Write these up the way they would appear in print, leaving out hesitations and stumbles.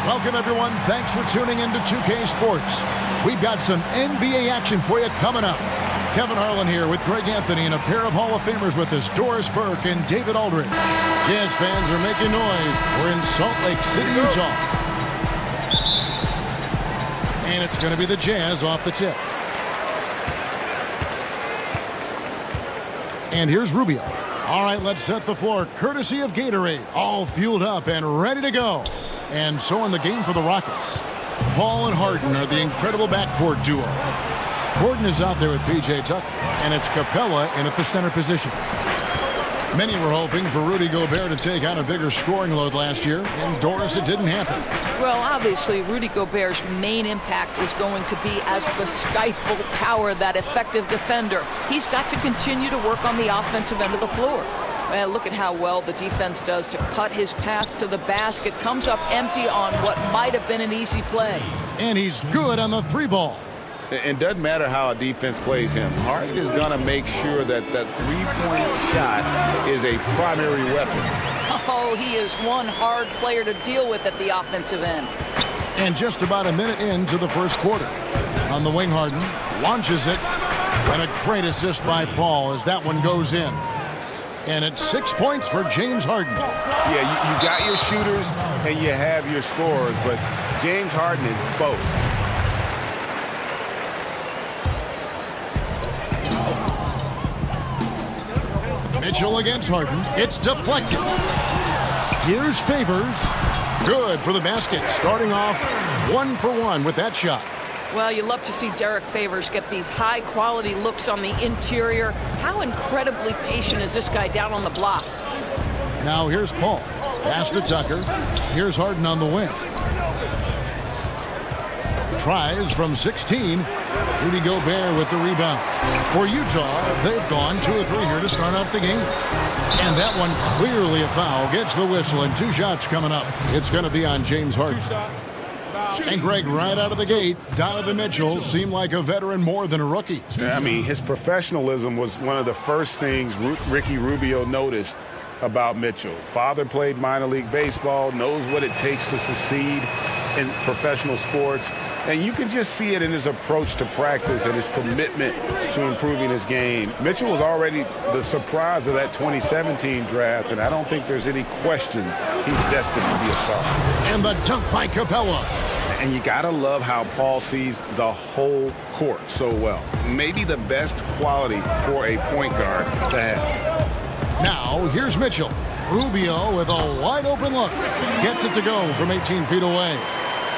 Welcome, everyone. Thanks for tuning into 2K Sports. We've got some NBA action for you coming up. Kevin Harlan here with Greg Anthony and a pair of Hall of Famers with us, Doris Burke and David Aldridge. Jazz fans are making noise. We're in Salt Lake City, Utah. And it's going to be the Jazz off the tip. And here's Rubio. All right, let's set the floor. Courtesy of Gatorade. All fueled up and ready to go. And so in the game for the Rockets, Paul and Harden are the incredible backcourt duo. Gordon is out there with P.J. Tucker, and it's Capella in at the center position. Many were hoping for Rudy Gobert to take on a bigger scoring load last year, and Doris, it didn't happen. Well, obviously, Rudy Gobert's main impact is going to be as the stifle tower, that effective defender. He's got to continue to work on the offensive end of the floor. Well, look at how well the defense does to cut his path to the basket. Comes up empty on what might have been an easy play. And he's good on the three ball. It doesn't matter how a defense plays him. Harden is going to make sure that that three-point shot is a primary weapon. Oh, he is one hard player to deal with at the offensive end. And just about a minute into the first quarter. On the wing, Harden launches it. And a great assist by Paul as that one goes in. And it's 6 points for James Harden. Yeah, you got your shooters and you have your scorers, but James Harden is both. Mitchell against Harden. It's deflected. Here's Favors. Good for the basket. Starting off 1 for 1 with that shot. Well, you love to see Derek Favors get these high-quality looks on the interior. How incredibly patient is this guy down on the block? Now here's Paul. Pass to Tucker. Here's Harden on the wing. Tries from 16. Rudy Gobert with the rebound. For Utah, they've gone 2 of 3 here to start off the game. And that one clearly a foul. Gets the whistle and 2 shots coming up. It's going to be on James Harden. And Greg, right out of the gate, Donovan Mitchell seemed like a veteran more than a rookie. I mean, his professionalism was one of the first things Ricky Rubio noticed about Mitchell. Father played minor league baseball, knows what it takes to succeed in professional sports. And you can just see it in his approach to practice and his commitment to improving his game. Mitchell was already the surprise of that 2017 draft, and I don't think there's any question he's destined to be a star. And the dunk by Capella. And you gotta love how Paul sees the whole court so well. Maybe the best quality for a point guard to have. Now, here's Mitchell. Rubio with a wide open look. Gets it to go from 18 feet away.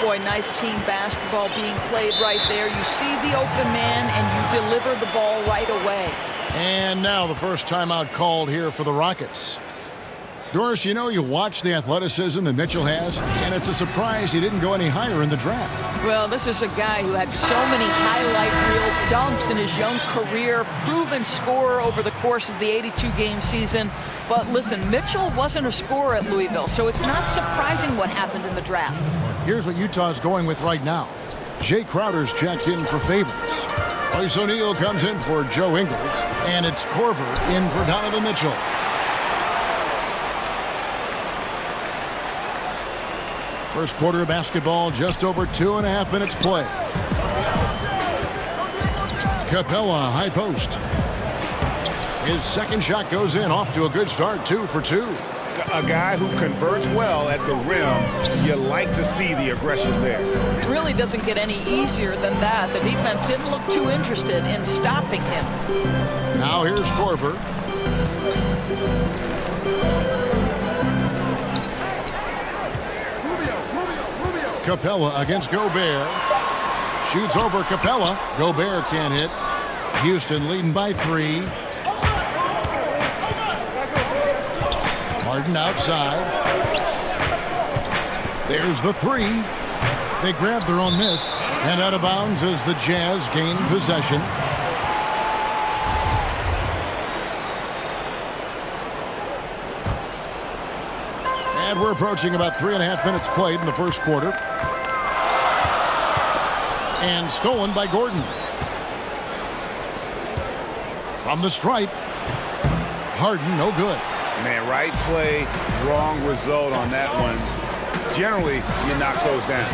Boy, nice team basketball being played right there. You see the open man, and you deliver the ball right away. And now the first timeout called here for the Rockets. Doris, you know, you watch the athleticism that Mitchell has, and it's a surprise he didn't go any higher in the draft. Well, this is a guy who had so many highlight reel dunks in his young career, proven scorer over the course of the 82-game season. But listen, Mitchell wasn't a scorer at Louisville, so it's not surprising what happened in the draft. Here's what Utah's going with right now. Jay Crowder's checked in for Favors. Royce O'Neal comes in for Joe Ingles, and it's Korver in for Donovan Mitchell. First quarter of basketball, just over 2.5 minutes play. Capella, high post. His second shot goes in, off to a good start, 2 for 2. A guy who converts well at the rim, you like to see the aggression there. It really doesn't get any easier than that. The defense didn't look too interested in stopping him. Now here's Korver. Capella against Gobert. Shoots over Capella. Gobert can't hit. Houston leading by 3. Harden outside. There's the 3. They grab their own miss. And out of bounds as the Jazz gain possession. And we're approaching about 3.5 minutes played in the first quarter. And stolen by Gordon. From the stripe. Harden, no good. Man, right play, wrong result on that one. generally you knock those down.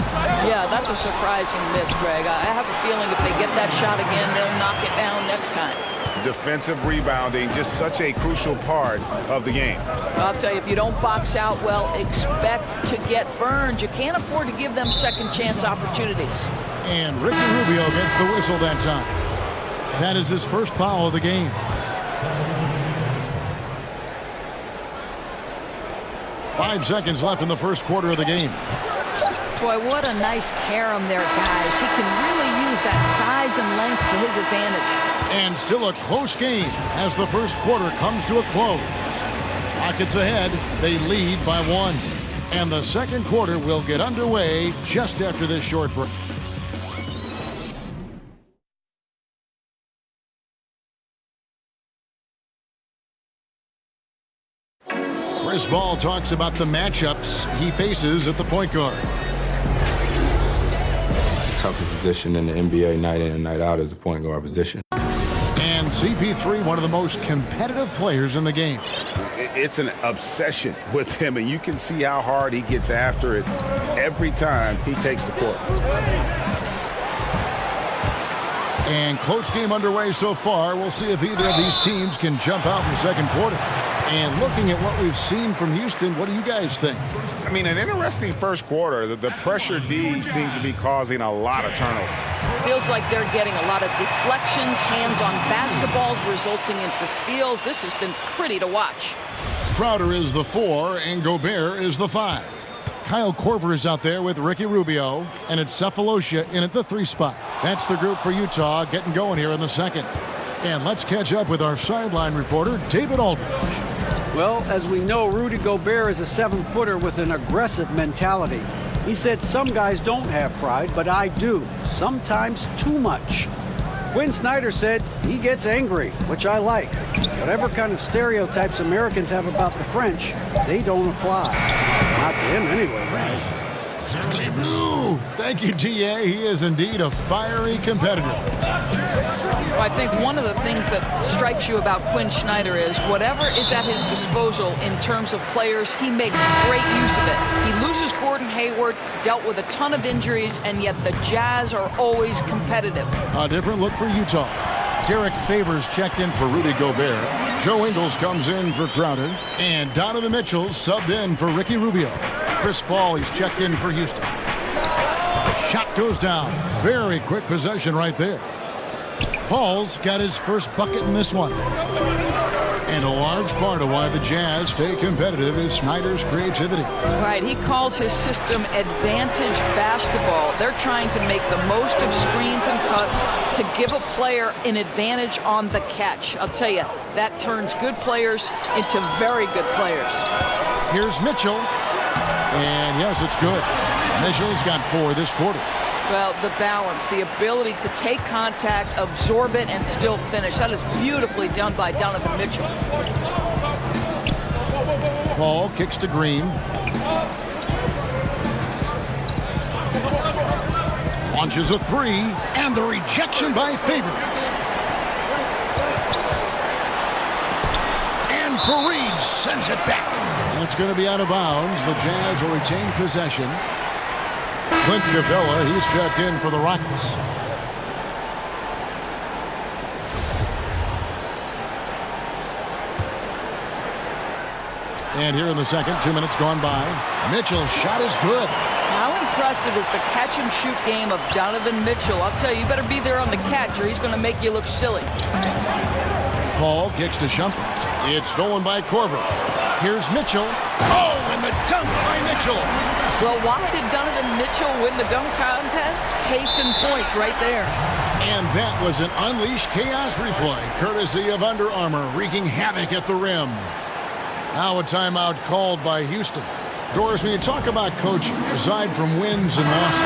Yeah, that's a surprising miss, Greg. I have a feeling if they get that shot again, they'll knock it down next time. Defensive rebounding, just such a crucial part of the game. I'll tell you, if you don't box out well, expect to get burned. You can't afford to give them second chance opportunities. And Ricky Rubio gets the whistle that time. That is his first foul of the game. Five seconds left in the first quarter of the game. Boy, what a nice carom there, guys. He can really use that size and length to his advantage. And still a close game as the first quarter comes to a close. Rockets ahead. They lead by 1. And the second quarter will get underway just after this short break. Chris Ball talks about the matchups he faces at the point guard. Toughest position in the NBA night in and night out is the point guard position. And CP3, one of the most competitive players in the game. It's an obsession with him, and you can see how hard he gets after it every time he takes the court. And close game underway so far. We'll see if either of these teams can jump out in the second quarter. And looking at what we've seen from Houston, what do you guys think? I mean, an interesting first quarter. The pressure D seems to be causing a lot of turnover. Feels like they're getting a lot of deflections, hands-on basketballs resulting into steals. This has been pretty to watch. Crowder is the 4 and Gobert is the 5. Kyle Korver is out there with Ricky Rubio, and it's Cephalosha in at the 3 spot. That's the group for Utah getting going here in the second. And let's catch up with our sideline reporter, David Aldridge. Well, as we know, Rudy Gobert is a 7-footer with an aggressive mentality. He said some guys don't have pride, but I do, sometimes too much. Quinn Snyder said he gets angry, which I like. Whatever kind of stereotypes Americans have about the French, they don't apply. Not to him anyway, guys. Certainly blue. Thank you, DA. He is indeed a fiery competitor. Well, I think one of the things that strikes you about Quinn Snyder is whatever is at his disposal in terms of players, he makes great use of it. He loses Gordon Hayward, dealt with a ton of injuries, and yet the Jazz are always competitive. A different look for Utah. Derek Favors checked in for Rudy Gobert. Joe Ingles comes in for Crowder. And Donovan Mitchell subbed in for Ricky Rubio. Chris Paul, he's checked in for Houston. The shot goes down. Very quick possession right there. Paul's got his first bucket in this one. And a large part of why the Jazz stay competitive is Snyder's creativity. Right, he calls his system advantage basketball. They're trying to make the most of screens and cuts to give a player an advantage on the catch. I'll tell you, that turns good players into very good players. Here's Mitchell. And yes, it's good. Mitchell's got 4 this quarter. Well, the balance, the ability to take contact, absorb it, and still finish. That is beautifully done by Donovan Mitchell. Paul kicks to Green. Launches a 3, and the rejection by Favors. And Fareed sends it back. It's going to be out of bounds. The Jazz will retain possession. Clint Capella, he's checked in for the Rockets. And here in the second, 2 minutes gone by. Mitchell's shot is good. How impressive is the catch-and-shoot game of Donovan Mitchell? I'll tell you, you better be there on the catch or he's going to make you look silly. Paul kicks to Shumpert. It's stolen by Korver. Here's Mitchell. Oh, and the dunk by Mitchell. Well, why did Donovan Mitchell win the dunk contest? Case in point right there. And that was an Unleashed Chaos replay, courtesy of Under Armour, wreaking havoc at the rim. Now a timeout called by Houston. Doris, when you talk about coaching, aside from wins and losses,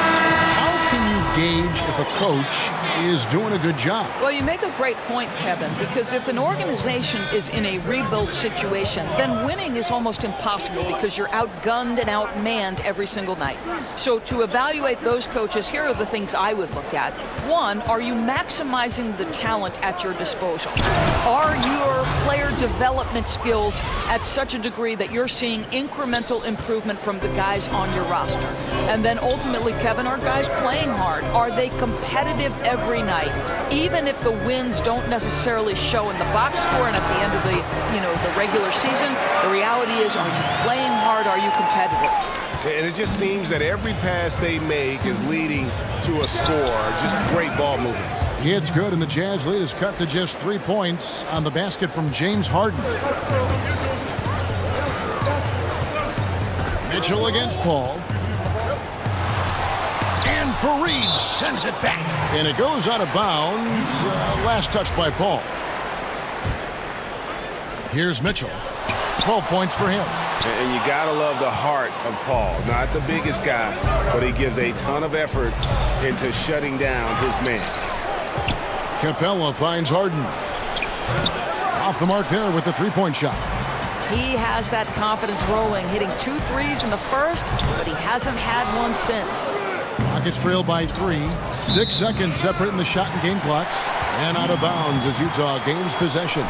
how can you gauge if a coach is doing a good job. Well, you make a great point, Kevin, because if an organization is in a rebuild situation, then winning is almost impossible because you're outgunned and outmanned every single night. So to evaluate those coaches, here are the things I would look at. One, are you maximizing the talent at your disposal? Are your player development skills at such a degree that you're seeing incremental improvement from the guys on your roster? And then ultimately, Kevin, are guys playing hard? Are they competitive every night? Even if the wins don't necessarily show in the box score and at the end of the regular season, the reality is, are you playing hard? Are you competitive? And it just seems that every pass they make is leading to a score. Just great ball movement. It's good, and the Jazz lead is cut to just 3 points on the basket from James Harden. Mitchell against Paul. And Fareed sends it back. And it goes out of bounds. Last touch by Paul. Here's Mitchell. 12 points for him. And you got to love the heart of Paul. Not the biggest guy, but he gives a ton of effort into shutting down his man. Capella finds Harden. Off the mark there with the three-point shot. He has that confidence rolling, hitting 2 threes in the first, but he hasn't had one since. Rockets trail by 3. 6 seconds separating the shot and game clocks. And out of bounds as Utah gains possession.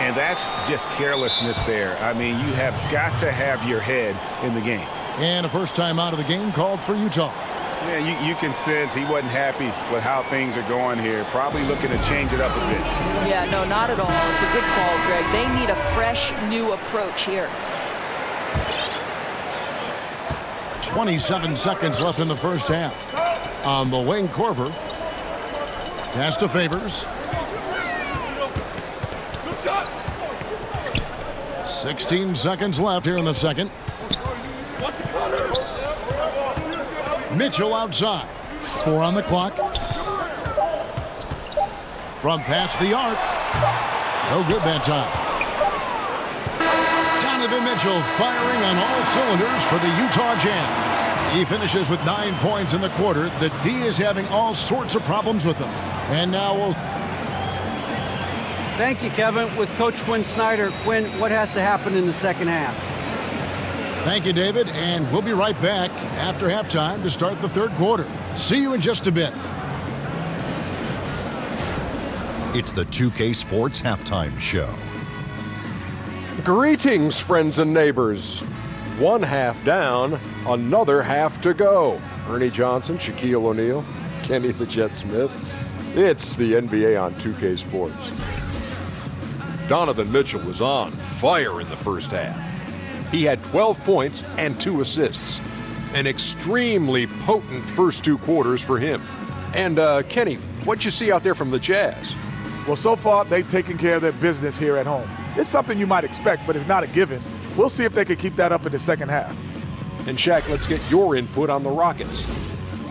And that's just carelessness there. I mean, you have got to have your head in the game. And a first time out of the game called for Utah. Yeah, you can sense he wasn't happy with how things are going here. Probably looking to change it up a bit. Yeah, no, not at all. It's a good call, Greg. They need a fresh, new approach here. 27 seconds left in the first half. On the wing, Korver. Pass to Favors. 16 seconds left here in the second. Mitchell outside. 4 on the clock. From past the arc. No good that time. Donovan Mitchell firing on all cylinders for the Utah Jazz. He finishes with 9 points in the quarter. The D is having all sorts of problems with him. And now we'll... Thank you, Kevin. With Coach Quinn Snyder. Quinn, what has to happen in the second half? Thank you, David. And we'll be right back after halftime to start the third quarter. See you in just a bit. It's the 2K Sports Halftime Show. Greetings, friends and neighbors. 1 half down, another half to go. Ernie Johnson, Shaquille O'Neal, Kenny the Jet Smith. It's the NBA on 2K Sports. Donovan Mitchell was on fire in the first half. He had 12 points and 2 assists. An extremely potent first 2 quarters for him. And, Kenny, what'd you see out there from the Jazz? Well, so far, they've taken care of their business here at home. It's something you might expect, but it's not a given. We'll see if they can keep that up in the second half. And, Shaq, let's get your input on the Rockets.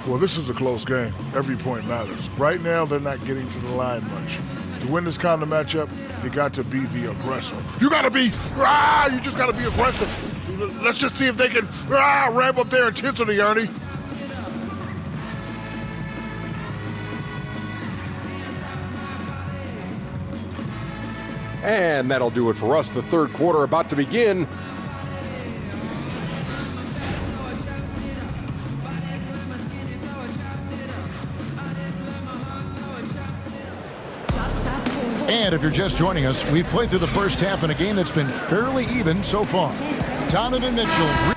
Well, this is a close game. Every point matters. Right now, they're not getting to the line much. To win this kind of matchup, you got to be the aggressor. You got to be, you just got to be aggressive. Let's just see if they can ramp up their intensity, Ernie. And that'll do it for us. The third quarter about to begin. And if you're just joining us, we've played through the first half in a game that's been fairly even so far. Donovan Mitchell.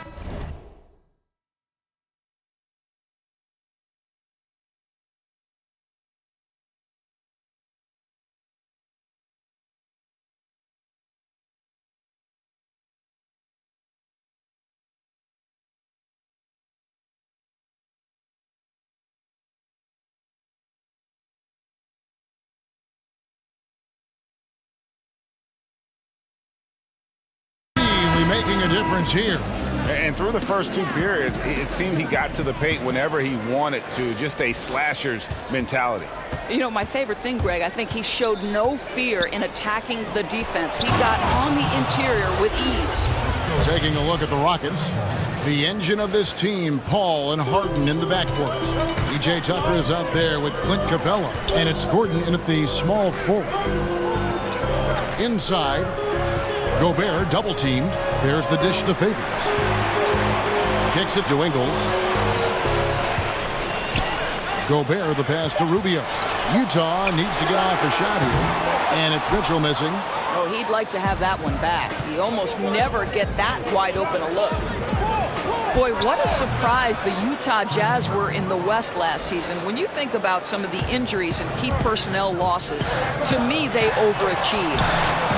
Making a difference here. And through the first 2 periods, it seemed he got to the paint whenever he wanted to, just a slasher's mentality. You know, my favorite thing, Greg, I think he showed no fear in attacking the defense. He got on the interior with ease. Taking a look at the Rockets, the engine of this team, Paul and Harden in the backcourt. P.J. Tucker is out there with Clint Capella, and it's Gordon in at the small forward. Inside, Gobert double-teamed. There's the dish to Favors. Kicks it to Ingles. Gobert the pass to Rubio. Utah needs to get off a shot here, and it's Mitchell missing. Oh, he'd like to have that one back. He almost never get that wide open a look. Boy, what a surprise the Utah Jazz were in the West last season. When you think about some of the injuries and key personnel losses, to me, they overachieved.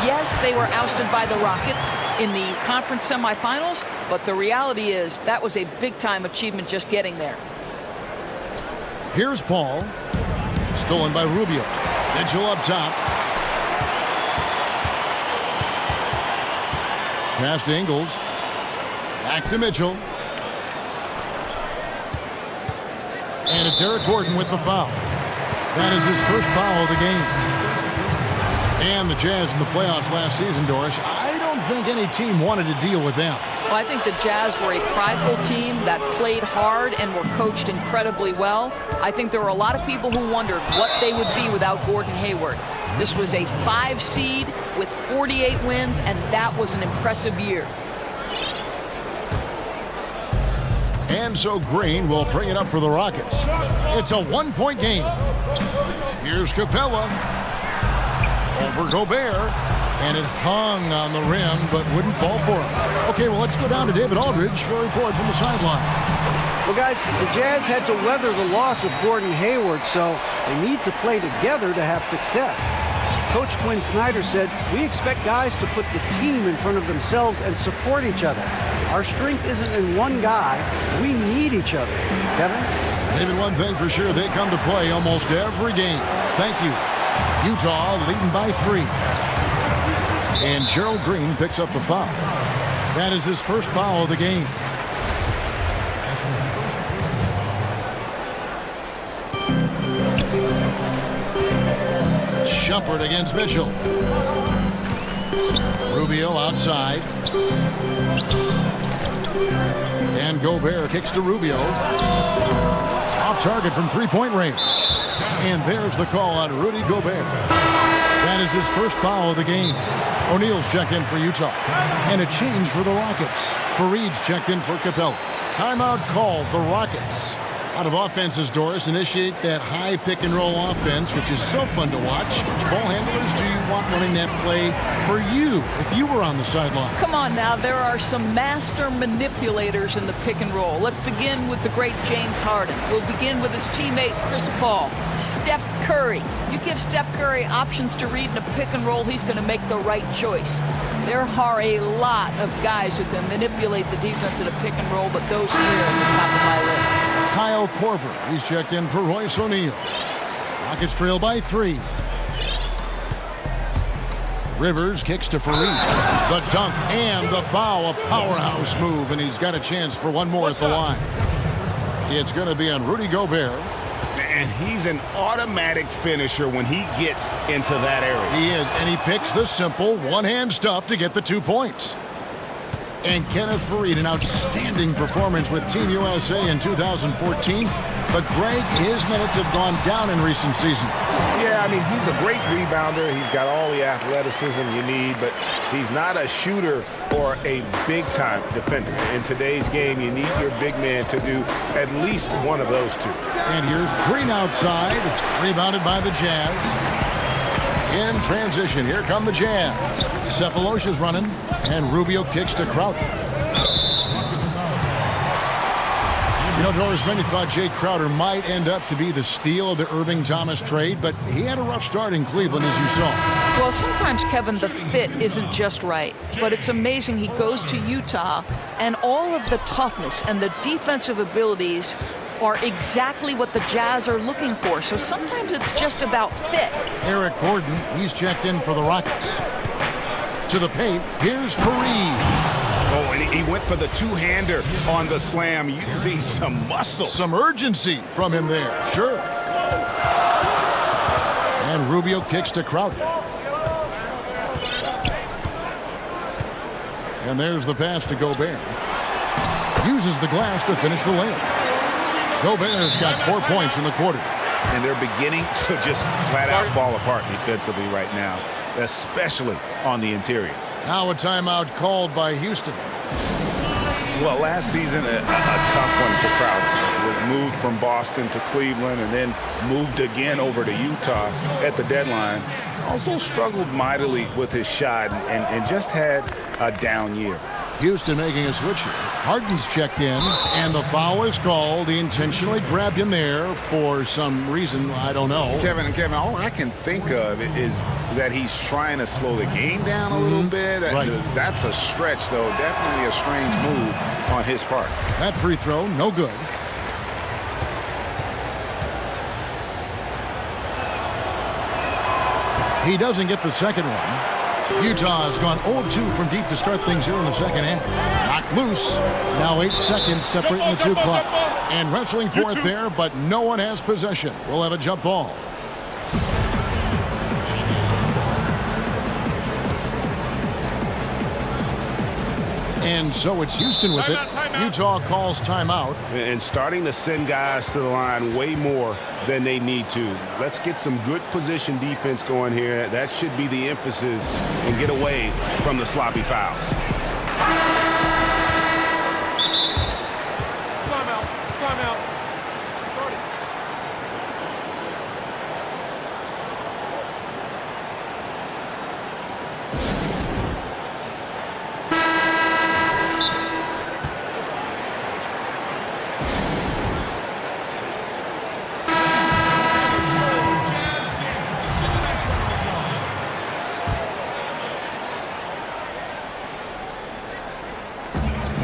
Yes, they were ousted by the Rockets in the conference semifinals, but the reality is that was a big-time achievement just getting there. Here's Paul. Stolen by Rubio. Mitchell up top. Pass to Ingles. Back to Mitchell. And it's Eric Gordon with the foul. That is his first foul of the game. And the Jazz in the playoffs last season, Doris, I don't think any team wanted to deal with them. Well, I think the Jazz were a prideful team that played hard and were coached incredibly well. I think there were a lot of people who wondered what they would be without Gordon Hayward. This was a 5 seed with 48 wins, and that was an impressive year. And so Green will bring it up for the Rockets. It's a 1-point game. Here's Capella. Over Gobert. And it hung on the rim, but wouldn't fall for him. Okay, well, let's go down to David Aldridge for a report from the sideline. Well, guys, the Jazz had to weather the loss of Gordon Hayward, so they need to play together to have success. Coach Quinn Snyder said, "We expect guys to put the team in front of themselves and support each other. Our strength isn't in one guy. We need each other." Kevin? David, one thing for sure, they come to play almost every game. Thank you. Utah leading by 3. And Gerald Green picks up the foul. That is his first foul of the game. Shumpert against Mitchell. Rubio outside. And Gobert kicks to Rubio. Off target from 3-point range. And there's the call on Rudy Gobert. That is his first foul of the game. O'Neal's checked in for Utah. And a change for the Rockets. Fareed's checked in for Capella. Timeout called. The Rockets, out of offenses, Doris, initiate that high pick-and-roll offense, which is so fun to watch. Which ball handlers do you want running that play for you if you were on the sideline? Come on now, there are some master manipulators in the pick-and-roll. Let's begin with the great James Harden. We'll begin with his teammate Chris Paul. Steph Curry. You give Steph Curry options to read in a pick-and-roll, he's going to make the right choice. There are a lot of guys who can manipulate the defense in a pick-and-roll, but those three are at the top of my list. Kyle Korver, he's checked in for Royce O'Neal. Rockets trail by 3. Rivers kicks to Fareed. The dunk and the foul, a powerhouse move, and he's got a chance for one more at the line. It's going to be on Rudy Gobert. And he's an automatic finisher when he gets into that area. He is, and he picks the simple one-hand stuff to get the 2 points. And Kenneth Fareed, an outstanding performance with Team USA in 2014. But Greg, his minutes have gone down in recent seasons. Yeah, I mean, he's a great rebounder. He's got all the athleticism you need, but he's not a shooter or a big-time defender. In today's game, you need your big man to do at least one of those two. And here's Green outside, rebounded by the Jazz. In transition, here come the Jazz. Cephalosha's running, and Rubio kicks to Crowder. You know, Doris, many thought Jay Crowder might end up to be the steal of the Irving Thomas trade, but he had a rough start in Cleveland, as you saw. Well, sometimes, Kevin, the fit isn't just right, but it's amazing he goes to Utah, and all of the toughness and the defensive abilities are exactly what the Jazz are looking for. So sometimes it's just about fit. Eric Gordon, he's checked in for the Rockets. To the paint, here's Fareed. Oh, and He went for the two-hander on the slam, using some muscle. Some urgency from him there, sure. And Rubio kicks to Crowder. And there's the pass to Gobert. Uses the glass to finish the layup. Gobert's got 4 points in the quarter. And they're beginning to just flat-out fall apart defensively right now, especially on the interior. Now a timeout called by Houston. Well, last season, a tough one for Crowder. Was moved from Boston to Cleveland and then moved again over to Utah at the deadline. Also struggled mightily with his shot and just had a down year. Houston making a switch here. Harden's checked in, and the foul is called. He intentionally grabbed him there for some reason, I don't know. Kevin, all I can think of is that he's trying to slow the game down a little bit. Right. That's a stretch, though. Definitely a strange move on his part. That free throw, no good. He doesn't get the second one. Utah has gone 0-2 from deep to start things here in the second half. Knocked loose. Now 8 seconds separating the two clubs. And wrestling for it there, but no one has possession. We'll have a jump ball. And so it's Houston with it. Utah calls timeout. And starting to send guys to the line way more than they need to. Let's get some good position defense going here. That should be the emphasis and get away from the sloppy fouls. Timeout.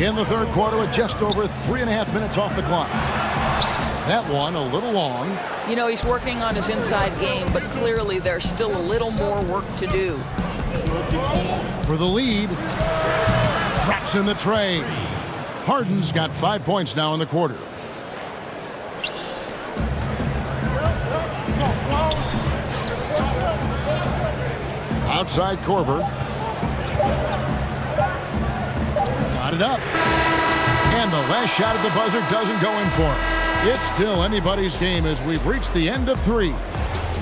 In the third quarter with just over 3.5 minutes off the clock. That one a little long. You know, he's working on his inside game, but clearly there's still a little more work to do. For the lead. Drops in the tray. Harden's got 5 points now in the quarter. Outside Korver. Got it up. And the last shot at the buzzer doesn't go in for him. It's still anybody's game as we've reached the end of 3.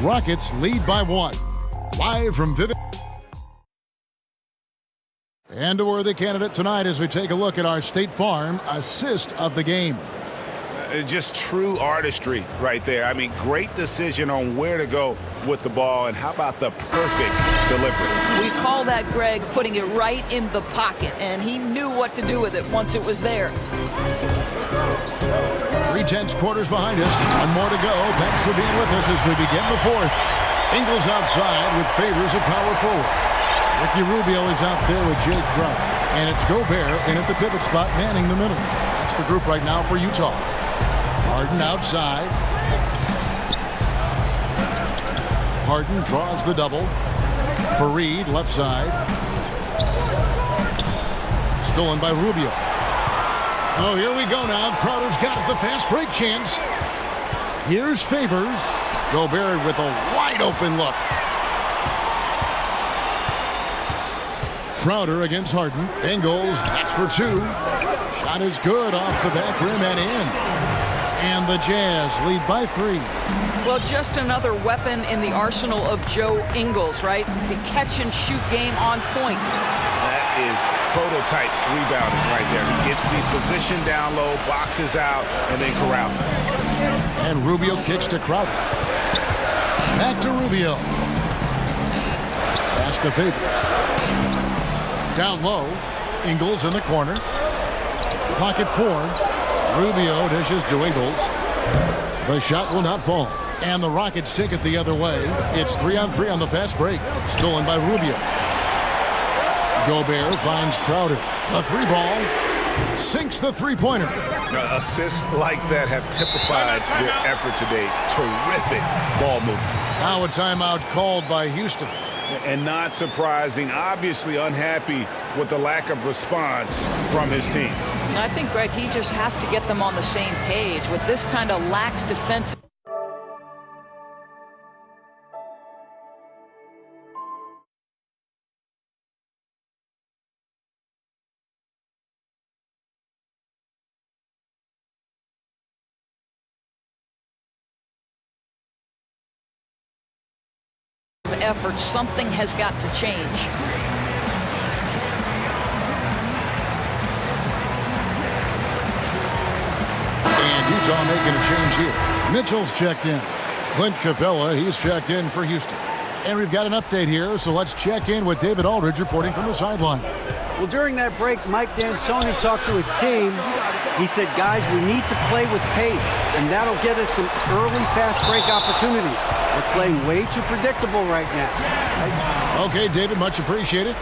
Rockets lead by 1. Live from Vivid. And a worthy candidate tonight as we take a look at our State Farm assist of the game. Just true artistry right there. I mean, great decision on where to go with the ball, and how about the perfect delivery? We call that, Greg, putting it right in the pocket, and he knew what to do with it once it was there. 3 tenths quarters behind us. 1 more to go. Thanks for being with us as we begin the 4th. Ingles outside with Favors at power forward. Ricky Rubio is out there with Jake Crowder. And it's Gobert in at the pivot spot, manning the middle. That's the group right now for Utah. Harden outside. Harden draws the double. Fareed left side. Stolen by Rubio. Oh, here we go now. Crowder's got it. The fast break chance. Here's Favors. Gobert with a wide open look. Crowder against Harden. Ingles, that's for 2. Shot is good off the back rim and in. And the Jazz lead by 3. Well, just another weapon in the arsenal of Joe Ingles, right? The catch and shoot game on point. That is prototype rebounding right there. He gets the position down low, boxes out, and then corrals it. And Rubio kicks to Crowder. Back to Rubio. Pass to Favors. Down low. Ingles in the corner. Pocket 4. Rubio dishes to Ingles. The shot will not fall. And the Rockets take it the other way. It's 3-on-3 on the fast break. Stolen by Rubio. Gobert finds Crowder. A 3-ball. Sinks the three-pointer. Assists like that have typified their effort today. Terrific ball movement. Now a timeout called by Houston. And not surprising, obviously unhappy with the lack of response from his team. I think, Greg, he just has to get them on the same page with this kind of lax defense. Effort, something has got to change. And Utah making a change here. Mitchell's checked in. Clint Capella, he's checked in for Houston. And we've got an update here, so let's check in with David Aldridge reporting from the sideline. Well, during that break, Mike D'Antoni talked to his team. He said, guys, we need to play with pace, and that'll get us some early fast break opportunities. We're playing way too predictable right now. Okay, David, much appreciated.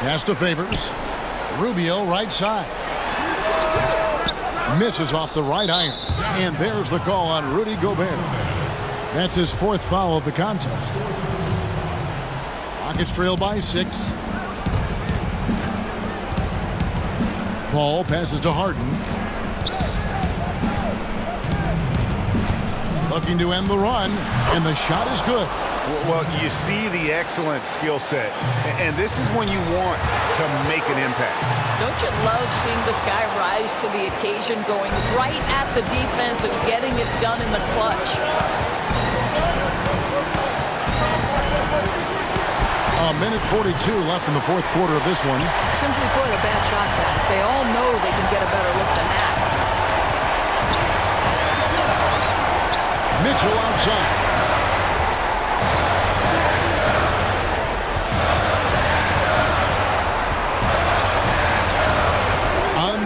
Pass to Favors. Rubio right side. Misses off the right iron. And there's the call on Rudy Gobert. That's his 4th foul of the contest. Rockets trail by 6. Paul passes to Harden. Looking to end the run. And the shot is good. Well, you see the excellent skill set, and this is when you want to make an impact. Don't you love seeing this guy rise to the occasion, going right at the defense and getting it done in the clutch? A minute 42 left in the 4th quarter of this one. Simply put, a bad shot, guys. They all know they can get a better look than that. Mitchell outside.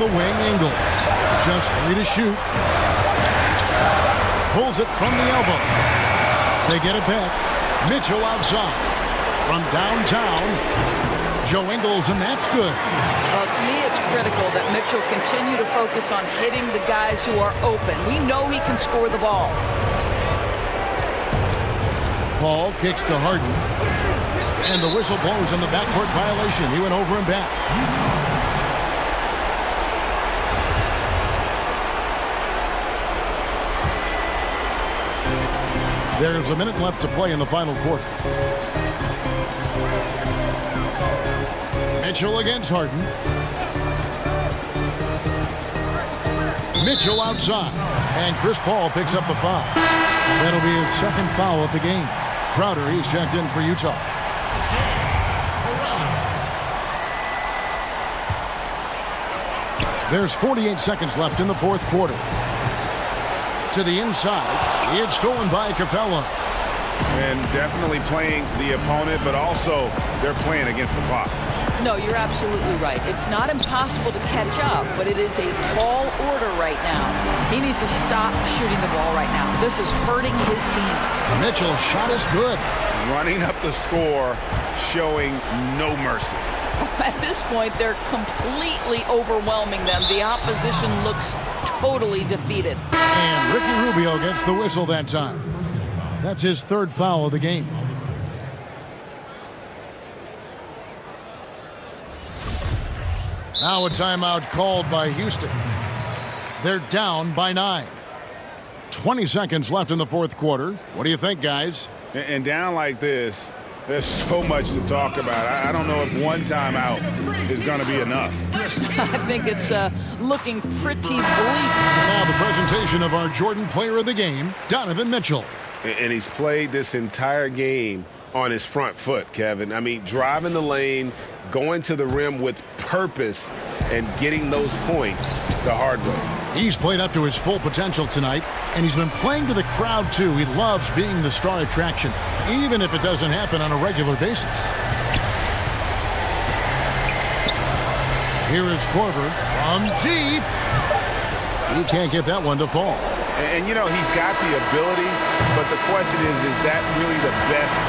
The wing, Engel. Just 3 to shoot. Pulls it from the elbow. They get it back. Mitchell outside. From downtown. Joe Ingles, and that's good. Well, to me, it's critical that Mitchell continue to focus on hitting the guys who are open. We know he can score the ball. Paul kicks to Harden. And the whistle blows on the backcourt violation. He went over and back. There's a minute left to play in the final quarter. Mitchell against Harden. Mitchell outside. And Chris Paul picks up the foul. That'll be his 2nd foul of the game. Crowder, he's checked in for Utah. There's 48 seconds left in the 4th quarter. To the inside. It's stolen by Capella. And definitely playing the opponent, but also they're playing against the clock. No, you're absolutely right. It's not impossible to catch up, but it is a tall order right now. He needs to stop shooting the ball right now. This is hurting his team. Mitchell's shot is good. Running up the score, showing no mercy. At this point, they're completely overwhelming them. The opposition looks totally defeated. And Ricky Rubio gets the whistle that time. That's his 3rd foul of the game. Now a timeout called by Houston. They're down by 9. 20 seconds left in the 4th quarter. What do you think, guys? And down like this, there's so much to talk about. I don't know if one timeout is going to be enough. I think it's looking pretty bleak. Now the presentation of our Jordan Player of the Game, Donovan Mitchell. And he's played this entire game on his front foot, Kevin. I mean, driving the lane, going to the rim with purpose, and getting those points the hard way. He's played up to his full potential tonight, and he's been playing to the crowd, too. He loves being the star attraction, even if it doesn't happen on a regular basis. Here is Korver from deep. He can't get that one to fall. And you know, he's got the ability, but the question is that really the best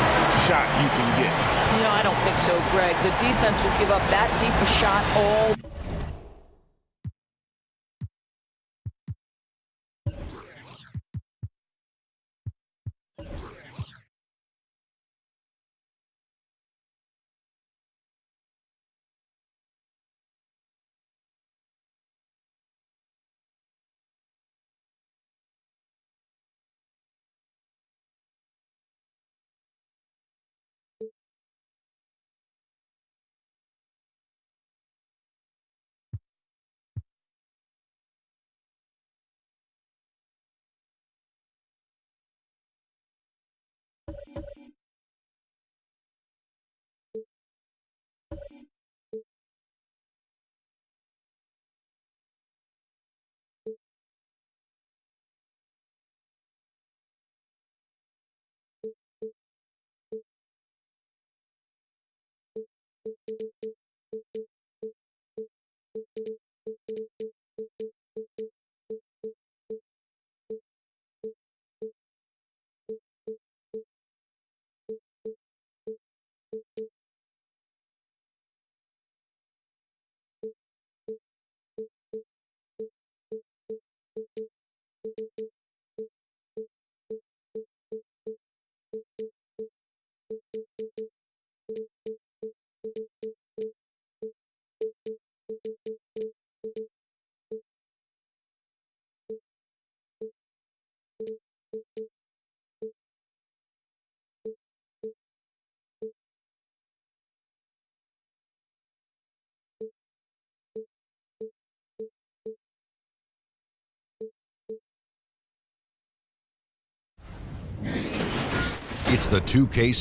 shot you can get? You know, I don't think so, Greg. The defense will give up that deep a shot all. It's the 2K